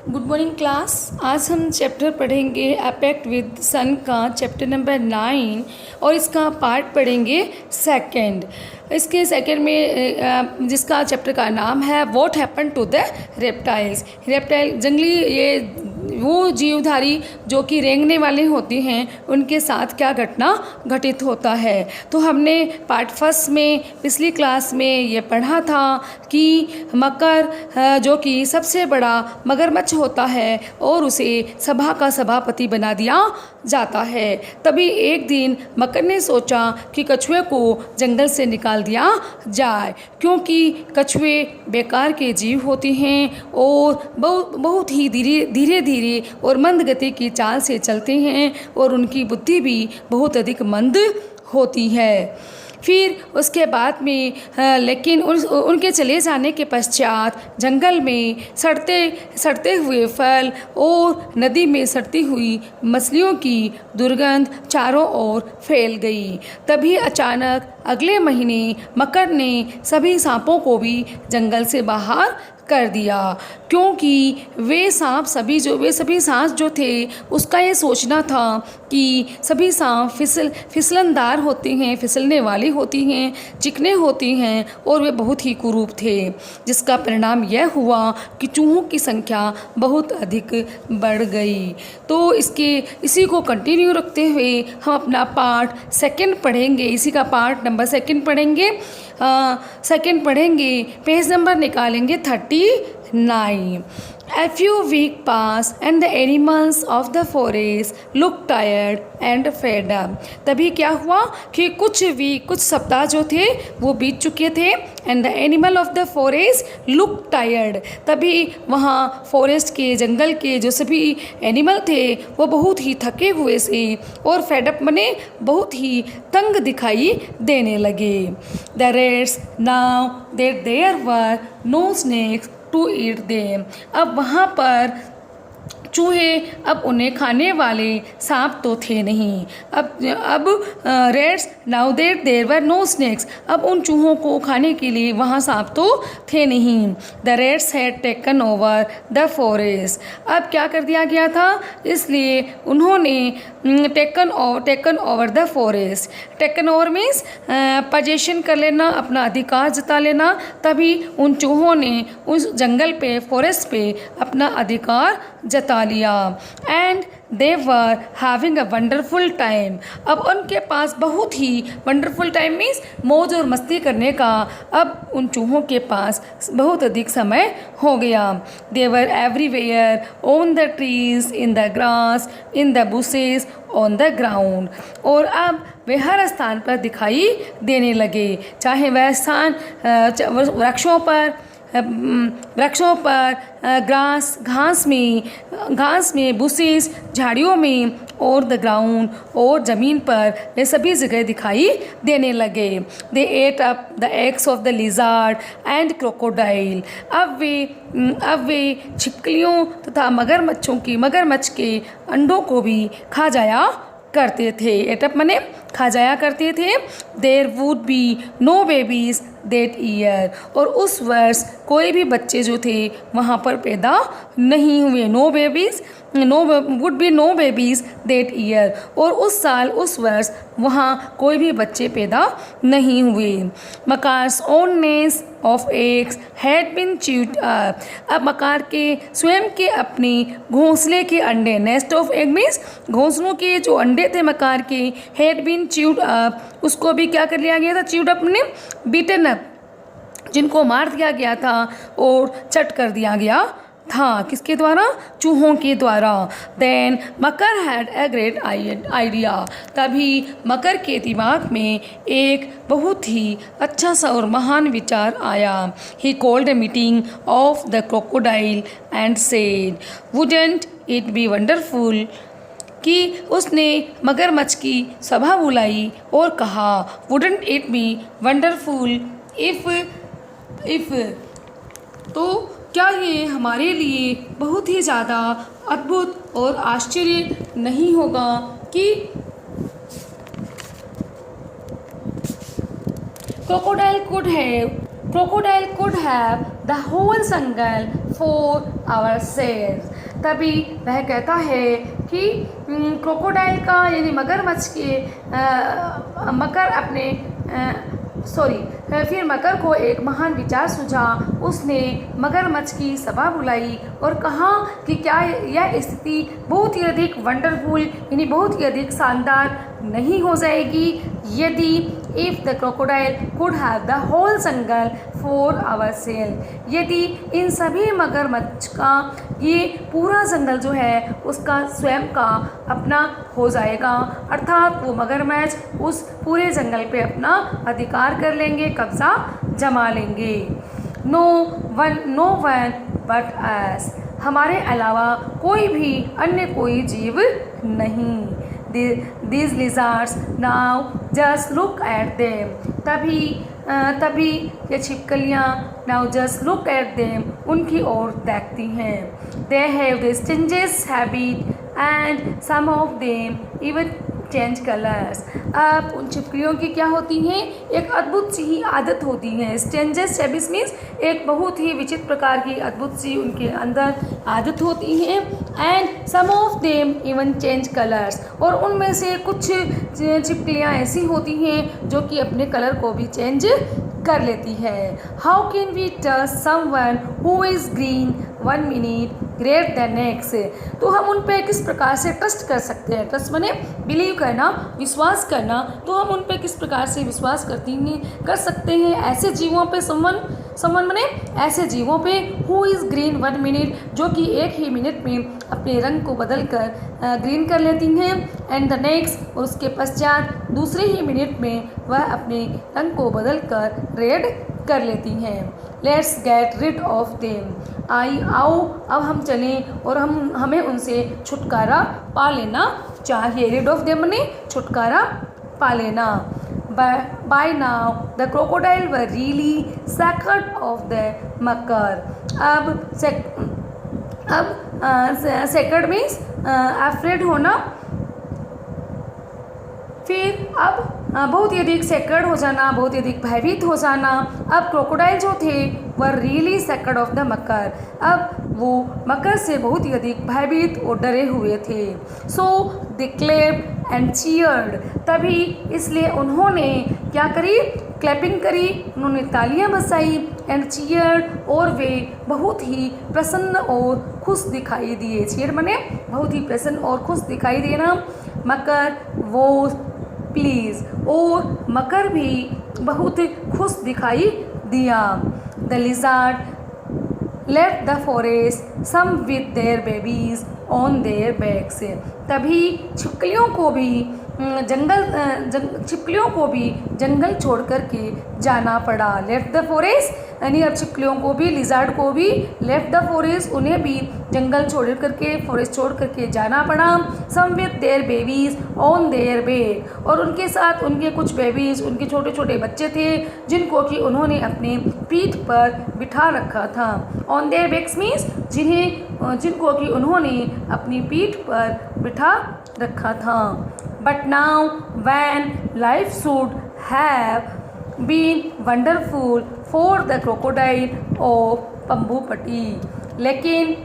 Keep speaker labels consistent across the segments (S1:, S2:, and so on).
S1: Good morning class. आज हम chapter पढ़ेंगे अपेक्ट विद सन का चैप्टर नंबर 9 और इसका पार्ट पढ़ेंगे सेकंड। इसके सेकंड में जिसका चैप्टर का नाम है what happen to the reptiles. Reptile जंगली ये वो जीवधारी जो कि रेंगने वाले होते हैं उनके साथ क्या घटना घटित होता है। तो हमने पार्ट फर्स्ट में पिछली क्लास में ये पढ़ा था कि मकर जो कि सबसे बड़ा मगरमच्छ होता है और उसे सभा का सभापति बना दिया जाता है। तभी एक दिन मकर ने सोचा कि कछुए को जंगल से निकाल दिया जाए, क्योंकि कछुए बेकार के जीव होते हैं और बहुत ही धीरे धीरे और मंद गति की चाल से चलते हैं और उनकी बुद्धि भी बहुत अधिक मंद होती है। फिर उसके बाद में लेकिन उनके चले जाने के पश्चात जंगल में सड़ते हुए फल और नदी में सड़ती हुई मछलियों की दुर्गंध चारों ओर फैल गई। तभी अचानक अगले महीने मकर ने सभी सांपों को भी जंगल से बाहर कर दिया, क्योंकि वे सभी सांप जो थे उसका ये सोचना था कि सभी सांप फिसलनदार होते हैं, फिसलने वाले होती हैं, चिकने होती हैं और वे बहुत ही कुरूप थे, जिसका परिणाम यह हुआ कि चूहों की संख्या बहुत अधिक बढ़ गई। तो इसी को कंटिन्यू रखते हुए हम अपना पार्ट सेकंड पढ़ेंगे। इसी का पार्ट नंबर सेकंड पढ़ेंगे। सेकंड पढ़ेंगे, पेज नंबर निकालेंगे 39। A few weeks passed and the animals of the forest looked tired and fed up। तभी क्या हुआ कि कुछ सप्ताह जो थे वो बीत चुके थे। and the animal of the forest looked tired। तभी वहाँ फॉरेस्ट के जंगल के जो सभी एनिमल थे वो बहुत ही थके हुए से और फेडअप मने बहुत ही तंग दिखाई देने लगे। The rats now that there were no snakes to eat them. अब वहाँ पर चूहे अब उन्हें खाने वाले सांप तो थे नहीं। अब rats now that there were no snakes. अब उन चूहों को खाने के लिए वहाँ सांप तो थे नहीं। The rates had taken over the forest. अब क्या कर दिया गया था, इसलिए उन्होंने taken over the forest. Taken over means position कर लेना, अपना अधिकार जता लेना। तभी उन चूहों ने उस जंगल पे फॉरेस्ट पे अपना अधिकार जता लिया। And they were having a wonderful time. अब उनके पास बहुत ही वंडरफुल टाइम मीन्स मौज और मस्ती करने का अब उन चूहों के पास बहुत अधिक समय हो गया। They were everywhere on the trees, in the grass, in the bushes, on the ground. और अब वे हर स्थान पर दिखाई देने लगे, चाहे वह स्थान वृक्षों पर, घास में, बुशेस झाड़ियों में और द ग्राउंड और ज़मीन पर वे सभी जगह दिखाई देने लगे। They ate up the eggs of the lizard and crocodile. अब वे छिपकलियों तथा मगरमच्छ के अंडों को भी खा जाया करते थे। एटअप मने खा जाया करते थे। There would be no babies that year. और उस वर्ष कोई भी बच्चे जो थे वहाँ पर पैदा नहीं हुए। Would be no babies that year. और उस वर्ष वहाँ कोई भी बच्चे पैदा नहीं हुए। Makar's own nest of eggs had been chewed up. अब मकार के स्वयं के अपने घोंसले के अंडे, नेस्ट ऑफ एग मीन्स घोंसलों के जो अंडे थे मकार के, हैड बीन च्यूड अप, उसको भी क्या कर लिया गया था, च्यूड अप ने बीटन अप, जिनको मार दिया गया था और चट कर दिया गया था। किसके द्वारा, चूहों के द्वारा। Then Makar had a great idea. तभी मकर के दिमाग में एक बहुत ही अच्छा सा और महान विचार आया। He called a meeting of the crocodile and said wouldn't it be wonderful. कि उसने मगरमच्छ की सभा बुलाई और कहा wouldn't it be wonderful if तो क्या ये हमारे लिए बहुत ही ज़्यादा अद्भुत और आश्चर्य नहीं होगा कि crocodile could have the whole jungle for ourselves। तभी वह कहता है कि क्रोकोडाइल का यानी मगरमच्छ के फिर मकर को एक महान विचार सूझा। उसने मगरमच्छ की सभा बुलाई और कहा कि क्या यह स्थिति बहुत ही अधिक वंडरफुल यानी बहुत ही अधिक शानदार नहीं हो जाएगी यदि if the crocodile could have the whole jungle for ourselves, यदि इन सभी मगरमच्छ का ये पूरा जंगल जो है उसका स्वयं का अपना हो जाएगा, अर्थात वो मगरमच्छ उस पूरे जंगल पे अपना अधिकार कर लेंगे, कब्जा जमा लेंगे। नो वन बट अस, हमारे अलावा कोई भी अन्य कोई जीव नहीं। These lizards now just look at them, तभी ये छिपकलियाँ now just look at them, उनकी ओर देखती हैं। They have the strangest habit and some of them even change colours. अब उन छिपकलियों की क्या होती हैं, एक अद्भुत सी ही आदत होती है। स्ट्रेंजेस्ट हैबिट्स मीन्स एक बहुत ही विचित्र प्रकार की अद्भुत सी उनके अंदर आदत होती है। And some of them even change colours, और उनमें से कुछ छिपकलियाँ ऐसी होती हैं जो कि अपने कलर को भी चेंज कर लेती है। How can we trust someone who is green 1 minute great the next, तो हम उन पे किस प्रकार से ट्रस्ट कर सकते हैं। ट्रस्ट माने बिलीव करना, विश्वास करना, तो हम उन पे किस प्रकार से विश्वास कर सकते हैं ऐसे जीवों पे। समवन माने ऐसे जीवों पे हु इज़ ग्रीन 1 मिनट, जो कि एक ही मिनट में अपने रंग को बदल कर ग्रीन कर लेती हैं। एंड द नेक्स्ट, और उसके पश्चात दूसरे ही मिनट में वह अपने रंग को बदल कर रेड कर लेती हैं। Let's get rid of them, आओ अब हम चलें और हमें उनसे छुटकारा पा लेना चाहिए। रिड ऑफ देम ने छुटकारा पा लेना। By now the crocodile were really scared of the मकर। अब scared means afraid होना, फिर अब बहुत ही अधिक सेकर्ड हो जाना, बहुत ही अधिक भयभीत हो जाना। अब क्रोकोडाइल जो थे वह रियली सेकर्ड ऑफ द मकर, अब वो मकर से बहुत ही अधिक भयभीत और डरे हुए थे। सो दे क्लैप्ड एंड चीयर्ड, तभी इसलिए उन्होंने क्या करी, क्लैपिंग करी, उन्होंने तालियां बजाई। एंड चीयर्ड, और वे बहुत ही प्रसन्न और खुश दिखाई दिए। चीयर माने बहुत ही प्रसन्न और खुश दिखाई देना। मकर वो प्लीज़, और मकर भी बहुत खुश दिखाई दिया। The lizard left the forest some with their babies on their backs, तभी छिपकलियों को भी जंगल छोड़ कर के जाना पड़ा। लेफ्ट द फॉरेस्ट यानी अब छिपकलियों को भी, लिजार्ड को भी लेफ्ट द फॉरेस्ट, उन्हें भी जंगल छोड़ करके, फॉरेस्ट छोड़ करके जाना पड़ा। Some with their babies on their back, और उनके साथ उनके कुछ बेबीज, उनके छोटे छोटे बच्चे थे जिनको कि उन्होंने अपने पीठ पर बिठा रखा था। ऑन देयर बैक्स मीन्स जिनको कि उन्होंने अपनी पीठ पर बिठा रखा था। But now when life should have been wonderful for the crocodile of Pambupatti, लेकिन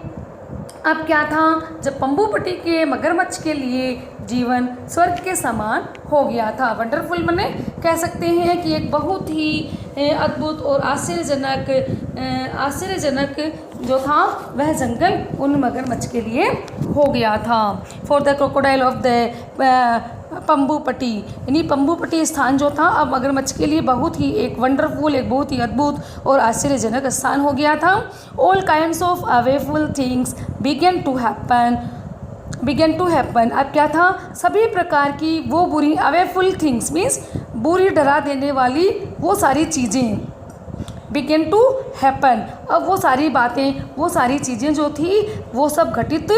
S1: अब क्या था, जब पंबूपट्टी के मगरमच्छ के लिए जीवन स्वर्ग के समान हो गया था। वंडरफुल माने कह सकते हैं कि एक बहुत ही अद्भुत और आश्चर्यजनक जो था वह जंगल उन मगरमच्छ के लिए हो गया था। For the crocodile of the Pambupatti, यानी पंबूपट्टी स्थान जो था अब मगरमच्छ के लिए बहुत ही एक वंडरफुल, एक बहुत ही अद्भुत और आश्चर्यजनक स्थान हो गया था। All kinds of awful things began to happen, अब क्या था, सभी प्रकार की वो बुरी, अवेफुल थिंग्स मीन्स बुरी, डरा देने वाली वो सारी चीज़ें, बिगेन टू हैपन, अब वो सारी बातें, वो सारी चीज़ें जो थी वो सब घटित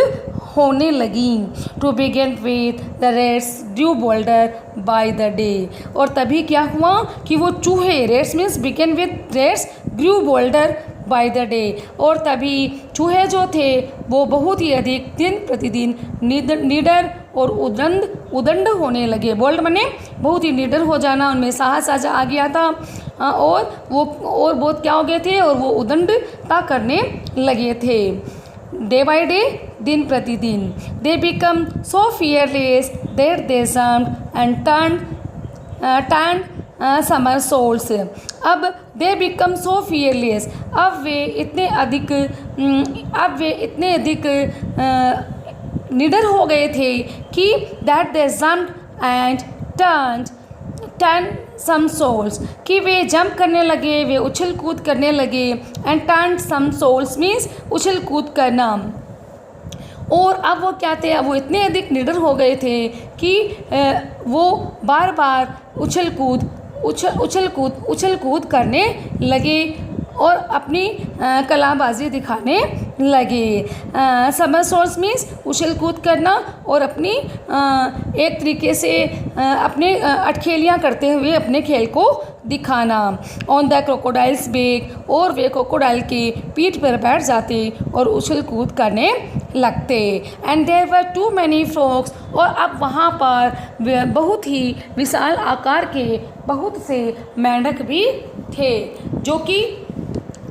S1: होने लगी। To begin with the rats due bolder by the day, और तभी क्या हुआ कि वो चूहे, rats means begin with rats grew bolder by the day, और तभी चूहे जो थे वो बहुत ही अधिक दिन प्रतिदिन निडर और उदंड होने लगे। बोल्ड माने बहुत ही निडर हो जाना, उनमें साहस आ गया था, और बहुत क्या हो गए थे, और वो उदंडता करने लगे थे। डे बाय डे दिन प्रतिदिन। They become so fearless that they jumped and turn somersaults. अब दे बिकम सो फियरलेस, अब वे इतने अधिक निडर हो गए थे कि that they jumped and turn somersaults, कि वे जंप करने लगे, वे उछल कूद करने लगे। एंड टर्न समसोल्ट्स मीन्स उछल कूद करना। और अब वो क्या थे, अब वो इतने अधिक निडर हो गए थे कि वो बार बार उछल कूद करने लगे और अपनी कलाबाजी दिखाने लगे। समरसोल्ट्स मीन्स उछल कूद करना और अपनी एक तरीके से अपने अटखेलियाँ करते हुए अपने खेल को दिखाना। ऑन द क्रोकोडाइल्स बैक, और वे क्रोकोडाइल के पीठ पर बैठ जाते और उछल कूद करने लगते। And there were too many frogs, और अब वहाँ पर बहुत ही विशाल आकार के बहुत से मेंढक भी थे, जो कि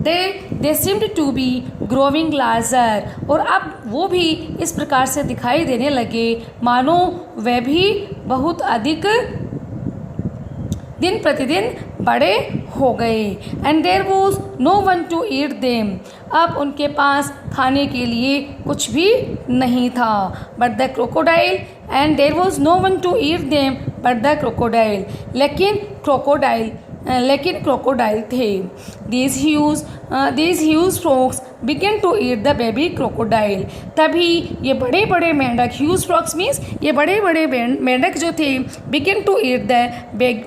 S1: दे seemed to be growing larger, और अब वो भी इस प्रकार से दिखाई देने लगे मानो वे भी बहुत अधिक दिन प्रतिदिन बड़े हो गए। And there was no one to eat them, अब उनके पास खाने के लिए कुछ भी नहीं था। But the crocodile, and there was no one to eat them but the crocodile, लेकिन क्रोकोडाइल थे। These huge frogs began to eat the baby crocodile, तभी ये बड़े बड़े मेंढक, ह्यूज फ्रॉग्स मीन्स ये बड़े बड़े मेंढक जो थे, begin to eat the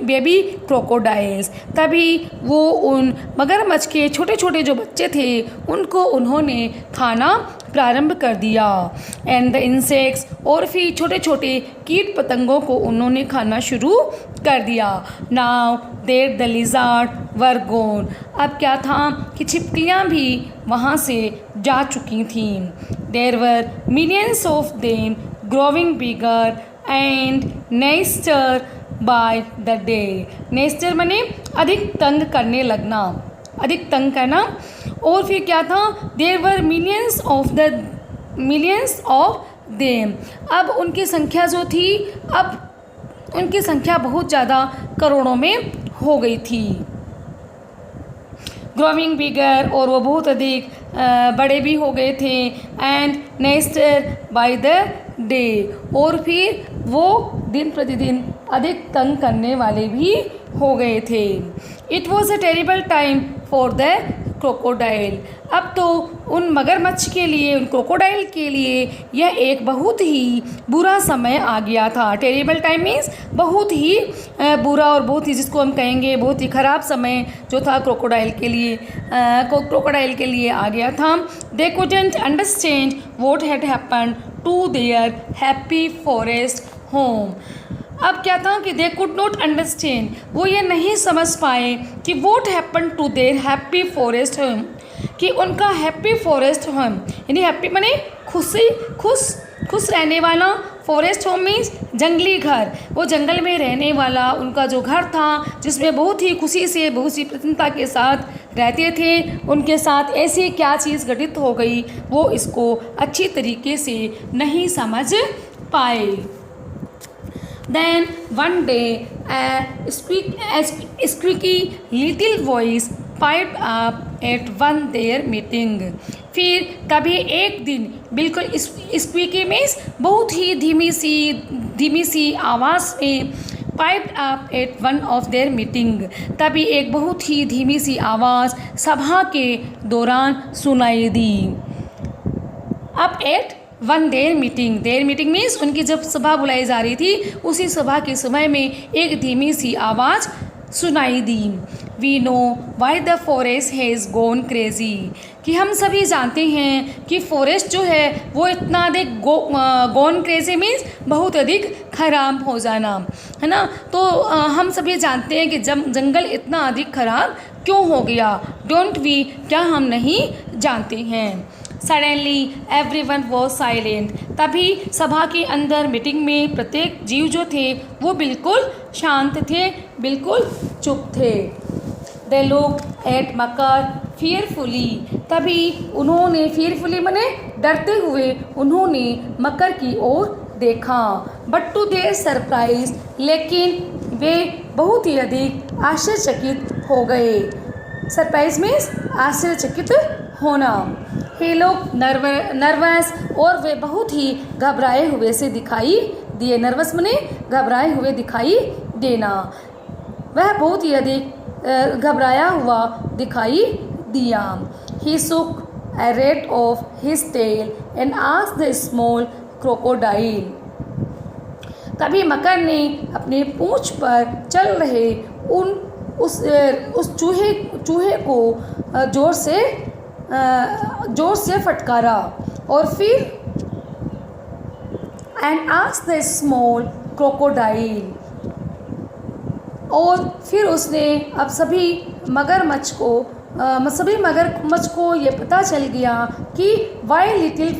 S1: baby crocodiles, तभी वो उन मगरमच्छ के छोटे छोटे जो बच्चे थे उनको उन्होंने खाना प्रारंभ कर दिया। एंड द इंसेक्ट्स, और फिर छोटे छोटे कीट पतंगों को उन्होंने खाना शुरू कर दिया। Now there the lizard were gone, अब क्या था कि छिपकलियाँ भी वहाँ से जा चुकी थीं। There were millions of them growing bigger and nastier by the day. Nastier माने अधिक तंग करने लगना, अधिक तंग करना। और फिर क्या था, there were millions of them, अब उनकी संख्या जो थी, अब उनकी संख्या बहुत ज़्यादा करोड़ों में हो गई थी। ग्रोविंग बिगर, और वो बहुत अधिक बड़े भी हो गए थे। And nastier by the day, और फिर वो दिन प्रतिदिन अधिक तंग करने वाले भी हो गए थे। It was a terrible time for the crocodile, अब तो उन मगरमच्छ के लिए, उन क्रोकोडाइल के लिए यह एक बहुत ही बुरा समय आ गया था। टेरिबल टाइम मीन्स बहुत ही बुरा, और बहुत ही, जिसको हम कहेंगे बहुत ही ख़राब समय जो था क्रोकोडाइल के लिए आ गया था। They couldn't understand what had happened to their happy forest home, अब क्या था कि दे कुड नॉट अंडरस्टैंड, वो ये नहीं समझ पाए कि what happen to their happy forest home, कि उनका हैप्पी फॉरेस्ट होम, यानी हैप्पी माने खुश रहने वाला, फॉरेस्ट होम मीन्स जंगली घर, वो जंगल में रहने वाला उनका जो घर था, जिसमें बहुत ही खुशी से, बहुत सी प्रसन्नता के साथ रहते थे, उनके साथ ऐसी क्या चीज़ घटित हो गई, वो इसको अच्छी तरीके से नहीं समझ पाए। Then one day a squeaky little voice piped up at one their meeting, फिर कभी एक दिन बिल्कुल स्क्वीकी मीन्स बहुत ही धीमी सी आवाज़ में, piped up at one of their meeting, तभी एक बहुत ही धीमी सी आवाज़ सभा के दौरान सुनाई दी। Up at one their meeting means उनकी जब सभा बुलाई जा रही थी, उसी सभा के समय में एक धीमी सी आवाज़ सुनाई दी। We know why the forest has gone crazy, कि हम सभी जानते हैं कि फॉरेस्ट जो है वो इतना अधिक गॉन क्रेजी मीन्स बहुत अधिक खराब हो जाना, है ना। तो हम सभी जानते हैं कि जंगल इतना अधिक खराब क्यों हो गया। डोंट वी, क्या हम नहीं जानते हैं। सडनली एवरीवन वॉज साइलेंट, तभी सभा के अंदर मीटिंग में प्रत्येक जीव जो थे वो बिल्कुल शांत थे, बिल्कुल चुप थे। They looked at Makar, fearfully, तभी उन्होंने fearfully माने डरते हुए उन्होंने मकर की ओर देखा। But to their surprise, लेकिन वे बहुत ही अधिक आश्चर्यचकित हो गए। सरप्राइज मीन्स आश्चर्यचकित होना। ये लोग नर्वस और वे बहुत ही घबराए हुए से दिखाई दिए। नर्वस माने घबराए हुए दिखाई देना। वह बहुत ही अधिक घबराया हुआ दिखाई दिया। He shook a rat of his tail and asked the small crocodile. तभी मकर ने अपने पूंछ पर चल रहे उस चूहे को जोर से फटकारा और फिर and asked the small crocodile, और फिर उसने अब सभी मगरमच्छ को ये पता चल गया कि वाई लिटिल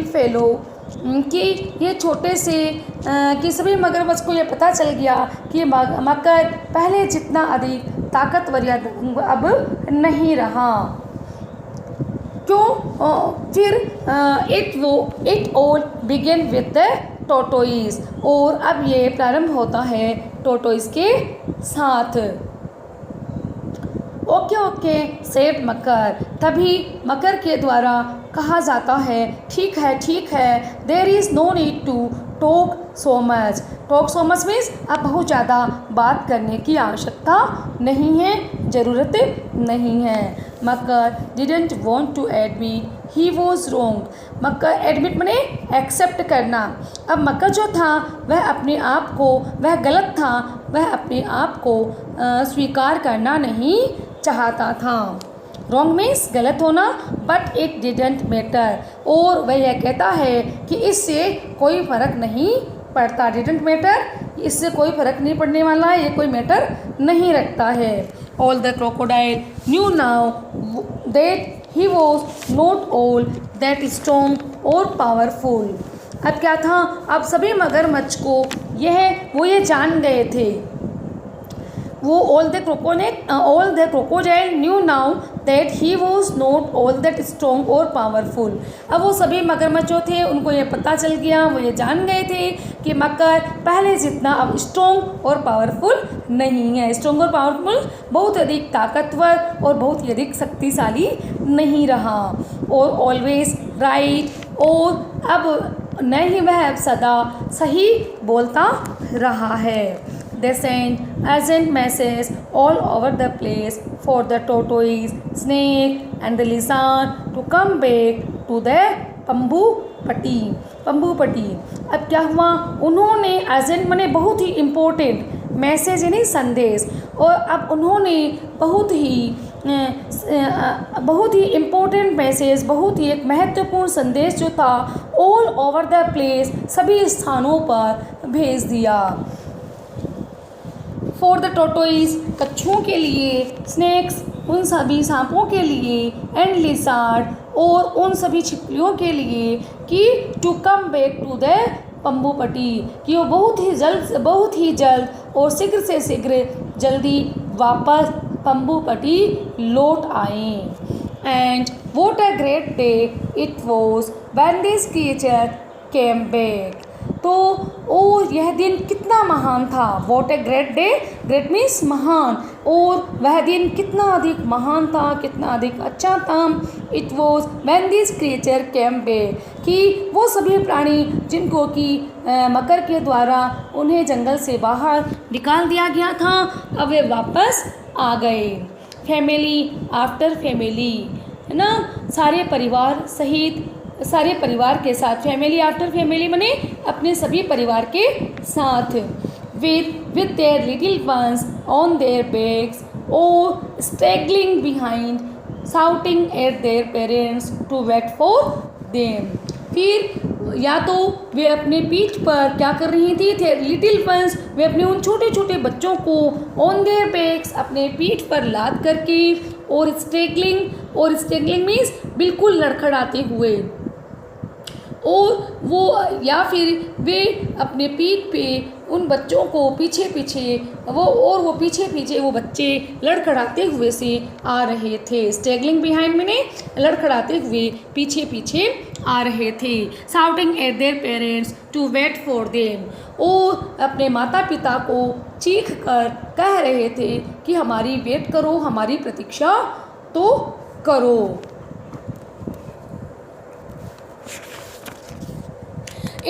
S1: फेलो कि ये छोटे से कि सभी मगरमच्छ को ये पता चल गया कि मकर पहले जितना अधिक ताकतवर अब नहीं रहा। क्यों? फिर it all begin with the tortoise, और अब ये प्रारंभ होता है टोटोइस के साथ। ओके सेड मकर, तभी मकर के द्वारा कहा जाता है ठीक है, there is no need to talk so much means अब बहुत ज़्यादा बात करने की आवश्यकता नहीं है, ज़रूरत नहीं है। Makar didn't want to admit he was wrong. Makar admit माने एक्सेप्ट करना। अब मकर जो था वह गलत था, वह अपने आप को स्वीकार करना नहीं चाहता था। रॉन्ग मीन्स गलत होना, बट इट डिडंट मैटर, और वह यह कहता है कि इससे कोई फ़र्क नहीं पड़ता। डिडंट मैटर, इससे कोई फ़र्क नहीं पड़ने वाला है, ये कोई मैटर नहीं रखता है। All the crocodile new now that he was not all that strong और पावरफुल। अब क्या था? अब सभी मगरमच्छ को वो ये जान गए थे। वो all the crocodile new now that he was not all that strong और पावरफुल। अब वो सभी मगरमच्छ जो थे उनको ये पता चल गया, वो ये जान गए थे कि मकर पहले जितना अब स्ट्रॉन्ग और पावरफुल नहीं है। स्ट्रॉन्ग और पावरफुल बहुत अधिक ताकतवर और बहुत ही अधिक शक्तिशाली नहीं रहा। और ऑलवेज राइट, और अब नहीं वह सदा सही बोलता रहा है। They sent urgent messages all over the place for the tortoise, snake and the lizard to come back to the पंबू पट्टी। अब क्या हुआ? उन्होंने अर्जेंट माने बहुत ही इम्पोर्टेंट, मैसेज यानी संदेश, और अब उन्होंने बहुत ही इम्पोर्टेंट मैसेज, बहुत ही एक महत्वपूर्ण संदेश जो था ऑल ओवर द प्लेस, सभी स्थानों पर भेज दिया। फॉर द टोटोइस, कच्छुओं के लिए, स्नेक्स, उन सभी सांपों के लिए, एंड लिजार्ड, और उन सभी छिपकलियों के लिए, कि to come back to the Pambupatti, कि वो बहुत ही जल्द और शीघ्र से शीघ्र जल्दी वापस पंबू पट्टी लौट आए। And what a great day it was when this creature came back. तो यह दिन कितना महान था। What a great day, great means महान, और वह दिन कितना अधिक महान था, कितना अधिक अच्छा था। It was when this creature came back, कि वो सभी प्राणी जिनको कि मकर के द्वारा उन्हें जंगल से बाहर निकाल दिया गया था, अब वे वापस आ गए। फैमिली आफ्टर फैमिली, है ना, सारे परिवार के साथ। फैमिली आफ्टर फैमिली माने अपने सभी परिवार के साथ। with their little ones on their backs or straggling behind, shouting at their parents to wait for them। फिर या तो वे अपने पीठ पर क्या कर रही थी, थे लिटिल वंस, वे अपने उन छोटे छोटे बच्चों को ऑन देयर बैक्स, अपने पीठ पर लाद करके, और स्ट्रेगलिंग मीन्स बिल्कुल लड़खड़ाते हुए, और वो या फिर वे अपने पीठ पे उन बच्चों को पीछे पीछे वो पीछे वो बच्चे लड़खड़ाते हुए से आ रहे थे। स्ट्रगलिंग बिहाइंड मैंने लड़खड़ाते हुए पीछे पीछे आ रहे थे। Shouting at their parents to wait for them, वो अपने माता पिता को चीख कर कह रहे थे कि हमारी वेट करो, हमारी प्रतीक्षा तो करो।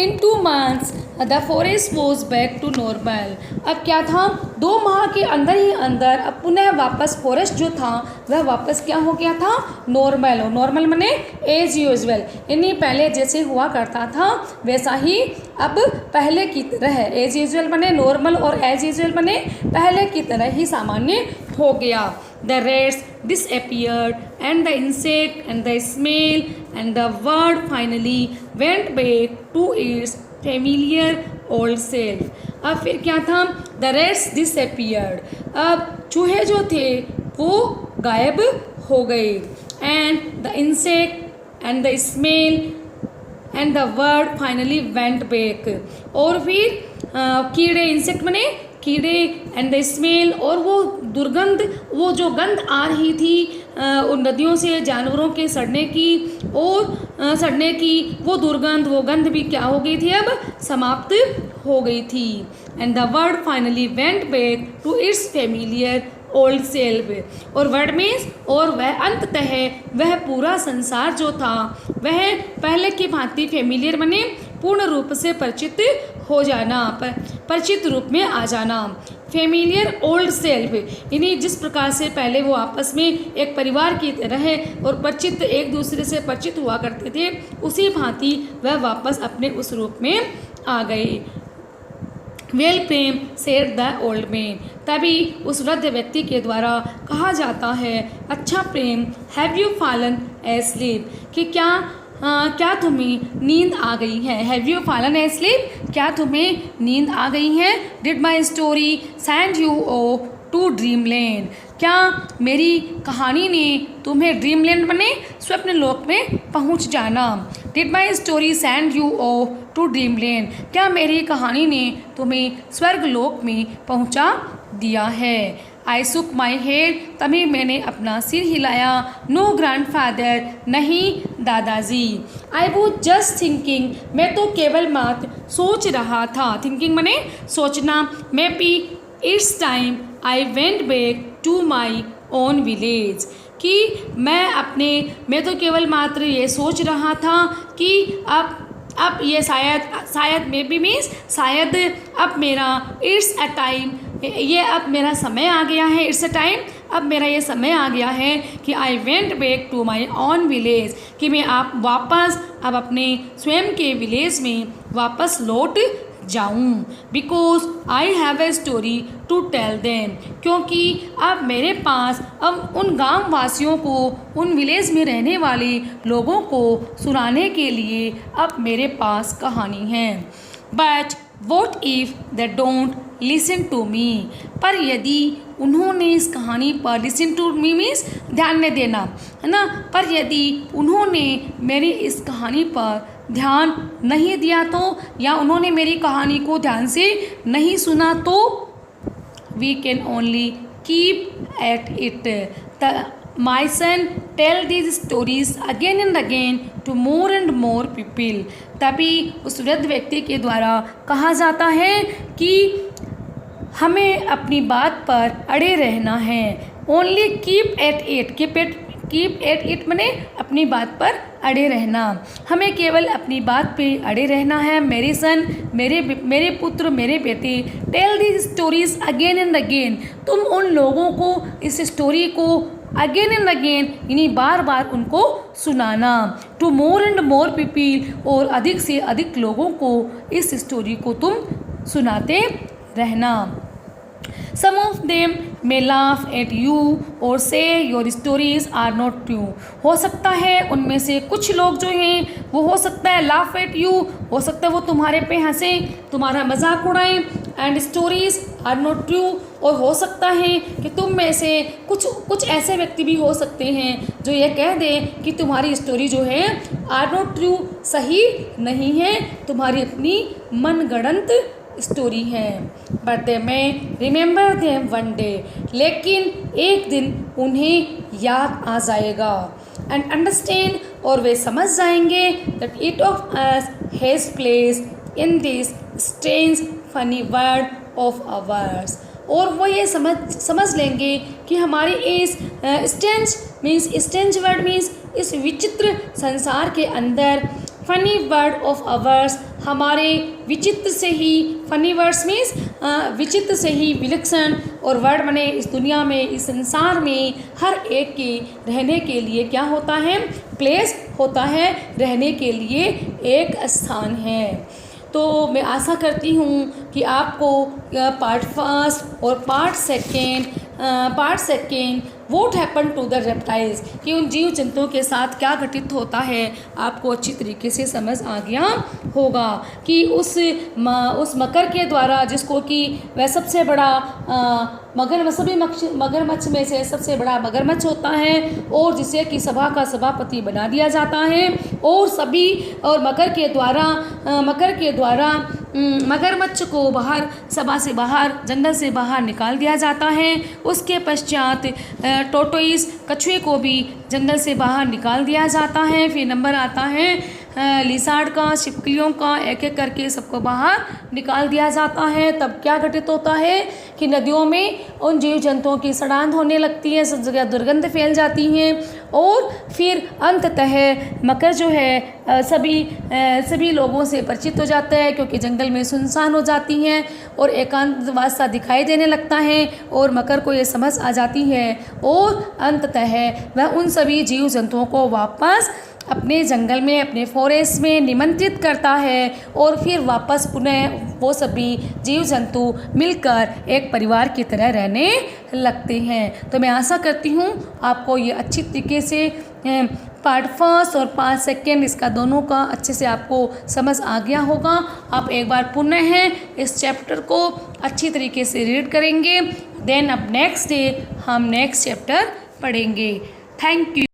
S1: In 2 months the forest was back to normal। अब क्या था, 2 माह के अंदर ही अंदर अब पुनः वापस फॉरेस्ट जो था वह वापस क्या हो गया था, नॉर्मल। और नॉर्मल माने एज यूजुअल, यानी पहले जैसे हुआ करता था वैसा ही अब पहले की तरह है। एज यूजुअल माने नॉर्मल और एज यूजुअल माने पहले की तरह ही सामान्य हो गया। The rats disappeared and the insect and the smell and the bird finally went back to its familiar old self। अब फिर क्या था, the rats disappeared, अब चूहे जो थे वो गायब हो गए। and the insect and the smell and the bird finally went back, और फिर कीड़े, इंसेक्ट बने कीड़े, एंड द स्मेल, और वो दुर्गंध, वो जो गंध आ रही थी उन नदियों से जानवरों के सड़ने की वो दुर्गंध, वो गंध भी क्या हो गई थी, अब समाप्त हो गई थी। And the word finally went back to its familiar old self, और वर्ड मीन्स और वह अंततः वह पूरा संसार जो था वह पहले की भांति फेमिलियर बने पूर्ण रूप से परिचित हो जाना, परिचित रूप में आ जाना। फेमिलियर ओल्ड सेल्फ, यानी जिस प्रकार से पहले वो आपस में एक परिवार की तरह और परिचित, एक दूसरे से परिचित हुआ करते थे, उसी भांति वह वापस अपने उस रूप में आ गए। Well Prem said the old man, तभी उस वृद्ध व्यक्ति के द्वारा कहा जाता है, अच्छा प्रेम, हैव यू फॉलन एस्लीप, कि क्या तुम्हें नींद आ गई है। हैव यू फॉलन एस्लीप, क्या तुम्हें नींद आ गई है। Did my story send you off to dreamland, क्या मेरी कहानी ने तुम्हें ड्रीमलैंड बने स्वप्न लोक में पहुंच जाना। Did my story send you off to dreamland, क्या मेरी कहानी ने तुम्हें स्वर्ग लोक में पहुंचा दिया है। आई सुक माई हेड, तभी मैंने अपना सिर हिलाया। नो ग्रैंडफादर, नहीं दादाजी। आई वॉज जस्ट थिंकिंग, मैं तो केवल मात्र सोच रहा था। थिंकिंग माने सोचना। Maybe it's time I went back to my own village, कि मैं तो केवल मात्र ये सोच रहा था कि अब ये शायद मे बी मीन्स शायद अब मेरा इट्स अ टाइम, ये अब मेरा समय आ गया है। इट्स अ टाइम, अब मेरा ये समय आ गया है कि I went back to my own village, कि मैं वापस अब अपने स्वयं के विलेज में वापस लौट जाऊं। Because I have a story to tell them, क्योंकि अब मेरे पास अब उन गांव वासियों को, उन विलेज में रहने वाले लोगों को सुनाने के लिए अब मेरे पास कहानी है। But what if they don't listen to me, पर यदि उन्होंने इस कहानी पर, लिसन टू मी मीन्स ध्यान न देना, है ना, पर यदि उन्होंने मेरी इस कहानी पर ध्यान नहीं दिया तो, या उन्होंने मेरी कहानी को ध्यान से नहीं सुना तो, we can only keep at it. My son, tell these stories again and again to more and more people। तभी उस वृद्ध व्यक्ति के द्वारा कहा जाता है कि हमें अपनी बात पर अड़े रहना है। Only keep at it, keep at it माने अपनी बात पर अड़े रहना। हमें केवल अपनी बात पे अड़े रहना है। मेरे सन, मेरे पुत्र, मेरे बेटे, tell these stories again and again, तुम उन लोगों को इस स्टोरी को अगेन एंड अगेन, यानी बार बार उनको सुनाना। To more and more people, और अधिक से अधिक लोगों को इस स्टोरी को तुम सुनाते रहना। Some of them may laugh at you or say your stories are not true। हो सकता है उनमें से कुछ लोग जो हैं वो हो सकता है laugh at you, हो सकता है वो तुम्हारे पे हंसें, तुम्हारा मजाक उड़ाएं। and stories are not true, और हो सकता है कि तुम में से कुछ ऐसे व्यक्ति भी हो सकते हैं जो ये कह दें कि तुम्हारी स्टोरी जो है are not true, सही नहीं है, तुम्हारी अपनी मनगढ़ंत स्टोरी हैं, but they may remember them one day, लेकिन एक दिन उन्हें याद आ जाएगा, एंड अंडरस्टैंड और वे समझ जाएंगे that each of us has place in this strange funny world of hours, और वो ये समझ लेंगे कि हमारे इस स्ट्रेंज वर्ड मीन्स इस विचित्र संसार के अंदर, फनी वर्ड ऑफ आवर्स हमारे विचित्र से ही, फनी वर्ड्स मीन्स विचित्र से ही विलक्षण, और वर्ड बने इस दुनिया में, इस संसार में हर एक के रहने के लिए क्या होता है, प्लेस होता है, रहने के लिए एक स्थान है। तो मैं आशा करती हूँ कि आपको पार्ट फर्स्ट और part second what happen to the reptiles, कि उन जीव जंतुओं के साथ क्या घटित होता है, आपको अच्छी तरीके से समझ आ गया होगा कि उस मकर के द्वारा, जिसको कि वह सबसे बड़ा मगरमच्छ में से सबसे बड़ा मगरमच्छ होता है, और जिसे कि सभा का सभापति बना दिया जाता है, और मकर के द्वारा मगरमच्छ को बाहर, सभा से बाहर, जंगल से बाहर निकाल दिया जाता है। उसके पश्चात टोटोइस, कछुए को भी जंगल से बाहर निकाल दिया जाता है। फिर नंबर आता है लिसार्ड का, छिपकलियों का, एक एक करके सबको बाहर निकाल दिया जाता है। तब क्या घटित होता है कि नदियों में उन जीव जंतुओं की सड़ांध होने लगती है, सब जगह दुर्गंध फैल जाती हैं, और फिर अंततः मकर जो है सभी लोगों से परिचित हो जाता है, क्योंकि जंगल में सुनसान हो जाती हैं और एकांतवास सा दिखाई देने लगता है, और मकर को ये समझ आ जाती है, और अंततः वह उन सभी जीव जंतुओं को वापस अपने जंगल में, अपने फॉरेस्ट में निमंत्रित करता है, और फिर वापस पुनः वो सभी जीव जंतु मिलकर एक परिवार की तरह रहने लगते हैं। तो मैं आशा करती हूँ आपको ये अच्छी तरीके से पार्ट फर्स्ट और पार्ट सेकेंड, इसका दोनों का अच्छे से आपको समझ आ गया होगा। आप एक बार पुनः इस चैप्टर को अच्छी तरीके से रीड करेंगे, देन अब नेक्स्ट डे हम नेक्स्ट चैप्टर पढ़ेंगे। Thank you.